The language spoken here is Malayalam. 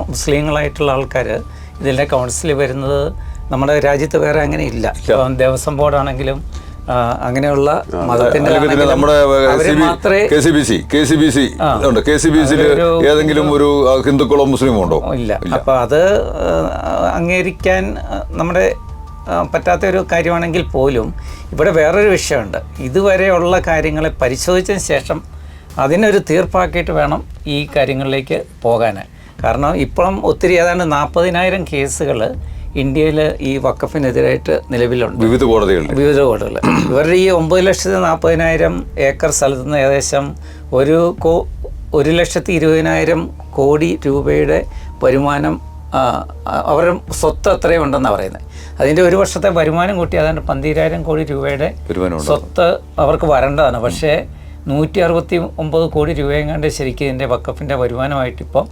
മുസ്ലിങ്ങളായിട്ടുള്ള ആൾക്കാർ ഇതിൻ്റെ കൗൺസിലിൽ വരുന്നത് നമ്മുടെ രാജ്യത്ത് വേറെ അങ്ങനെ ഇല്ല. ദേവസ്വം ബോർഡാണെങ്കിലും അങ്ങനെയുള്ള മതത്തിന്റെ ഏതെങ്കിലും ഒരു ഹിന്ദുക്കളോ മുസ്ലിമോ ഉണ്ടോ? ഇല്ല. അപ്പൊ അത് അംഗീകരിക്കാൻ നമ്മുടെ പറ്റാത്ത ഒരു കാര്യമാണെങ്കിൽ പോലും ഇവിടെ വേറൊരു വിഷയമുണ്ട്. ഇതുവരെയുള്ള കാര്യങ്ങളെ പരിശോധിച്ചതിന് ശേഷം അതിനൊരു തീർപ്പാക്കിയിട്ട് വേണം ഈ കാര്യങ്ങളിലേക്ക് പോകാൻ. കാരണം ഇപ്പോഴും ഒത്തിരി ഏതാണ്ട് 40,000 കേസുകൾ ഇന്ത്യയിൽ ഈ വഖഫിനെതിരായിട്ട് നിലവിലുണ്ട്, വിവിധ കോടതികളിൽ. ഇവരുടെ ഈ 9,40,000 ഏക്കർ സ്ഥലത്ത് നിന്ന് ഏകദേശം 1,20,000 കോടി രൂപയുടെ വരുമാനം അവരുടെ സ്വത്ത് അത്രയും ഉണ്ടെന്നാണ് പറയുന്നത്. അതിൻ്റെ ഒരു വർഷത്തെ വരുമാനം കൂട്ടി ഏതാണ്ട് 12,000 കോടി രൂപയുടെ സ്വത്ത് അവർക്ക് വരേണ്ടതാണ്. പക്ഷേ 169 കോടി രൂപയും കണ്ട് ശരിക്കും ഇതിൻ്റെ വഖഫിൻ്റെ വരുമാനമായിട്ടിപ്പോൾ